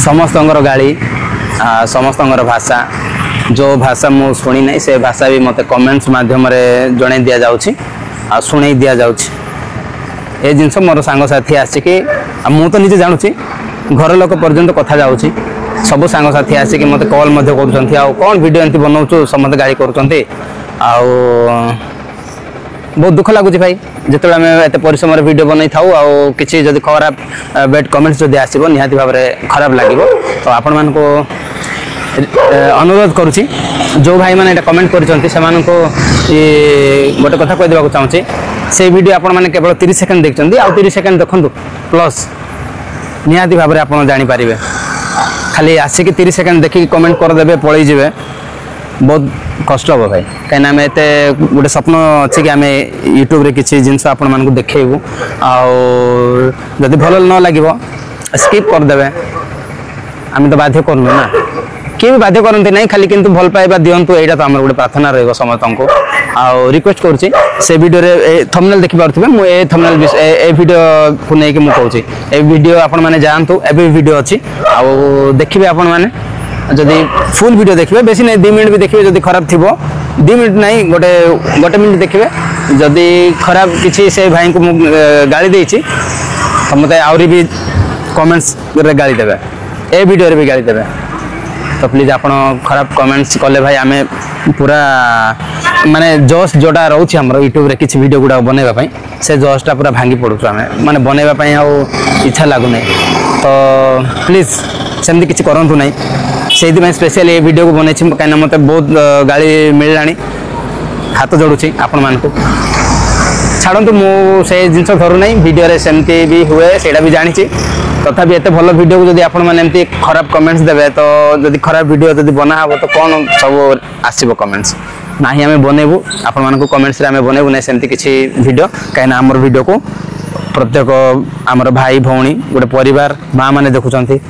समस्तंगर गाड़ी समस्तंगर भाषा जो भाषा मु शुणी ना से भाषा भी मत कमेंट्स माध्यम जन दि जाऊँगी आ शुणे दि जाऊँगी ये जिनस मोर सांगसाथी आसिक मु तो निजे जानूची घर लोक पर्यंत कथा जाऊँगी सब सांगसाथी आसिक मत कॉल कर कौन वीडियो एमती बनाऊँ समस्त गाड़ी कर बहुत दुख लगुच भाई जिते आम एत परिश्रम वीडियो बनई था कि जब खराब बैड कमेंट्स जब आसो निहाती भाव में खराब लगे तो आपण मान को अनुरोध करुच्ची जो भाई मैंने कमेंट कर गोटे कथा कहीदेक चाहूँगी से वीडियो आपण मैंने केवल 30 सेकंड देखते आउ 30 सेकंड देखु प्लस निहाती भाव में आप जानीपारे खाली आसिक 30 सेकंड देखिए कमेंट करदे पलैजे बहुत कष्ट हम भाई कहीं एत गोटे स्वप्न अच्छे कि आम यूट्यूब रे किसी जिनस आपण मानक देखू आदि भल न लगे स्किप करदे आम तो बाध्य करूँ ना किए भी बाध्य करते ना खाली किंतु भल पाइबा दिंतु यहाँ तो आम गोटे प्रार्थना रही समस्त को आउ रिक्वेस्ट करुच्ची से वीडियो रे थंबनेल देखि पारुथिबे मु ए थंबनेल ए वीडियो को नै कि मु कहूची ए वीडियो आपण माने जानतु एबे वीडियो अछि आउ देखिबे आपण माने जदि फुल वीडियो देखिबे बेसी नै 2 मिनिट भी देखिबे जदि खराब थिबो 2 मिनिट नै गोटे मिनिट देखिबे जदि खराब किछि से भाई को गाली देछि तो मते आउरी भी कमेंट्स रे गाली देबे ए वीडियो रे भी गाली देबे तो प्लीज आपण खराब कमेंट्स कले भाई आमे पूरा माने जोश जोटा रोच हमर यूट्यूब रे किछि वीडियो गुडा बनेबा पई से जोशटा पूरा भांगी पडुछ आमे माने बनेबा पई आ इच्छा लागु नै तो प्लीज सेमति किछि करंतु नै सेहि में स्पेशल ये वीडियो को बनै छी काना मते बहुत गाली मिललानी हाथ जोडुछि आपण मान को छाड़ंतु मु से जिंस धरु नै वीडियो रे सेमति भी हुए सेडा भी जानि छी तथापि एत भल वीडियो को जदि आपण माने एमती खराब कमेंट्स देबे तो जदि खराब वीडियो जदि बना हबो तो कोन सब आसीबो कमेंट्स नाही आमे बनेबु आपण मान को कमेंट्स रे आमे बनेबु नै सेमती किछि वीडियो काइना हमर वीडियो को प्रत्येक हमर भाई भौणी गोटे परिवार माँ माने देखुचंती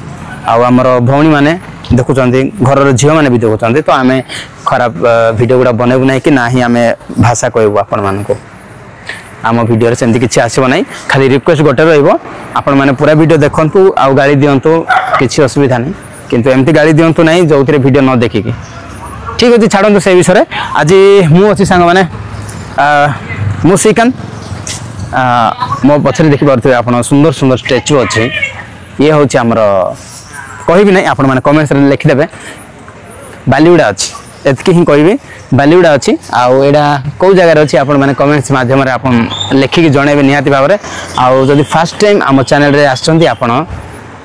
आ हमर भौणी माने देखुचंती घर झियो माने भी देखुचंती तो आमे खराब वीडियो गुडा बनेबु नै कि नाही आमे भाषा कहबु आपण मान को आम वीडियो सेमती किसी आसब ना खाली रिक्वेस्ट गोटे रन मैंने पूरा वीडियो देखु आउ गाड़ी दिंतु किसी असुविधा नहीं किंतु एमती गाड़ी दिंतु ना जो थे वीडियो न देखिकी ठीक अच्छे छाड़ू से विषय आज मुझे सांग मैंने मु श्रीकांत मो पछरे देखिपे आप सुंदर सुंदर स्टैच्यू अच्छे ये हूँ आमर कह ना आपण मैंने कमेंट्स लिखिदे बालीगुड़ा अच्छी एतकी ही कहबी बालीगुड़ा अच्छी आउ एडा कौ जगार अच्छी आपण मैंने कमेंट्स माध्यम लिखिकी जनइबे निहाती भाव में आउ जदि फास्ट टाइम आम चैनल रे आछंती आपण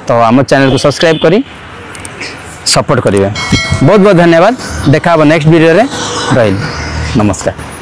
तो आम चैनल को सब्सक्राइब करी सपोर्ट करेंगे बहुत बहुत धन्यवाद देखा नेक्स्ट वीडियो रे रही नमस्कार।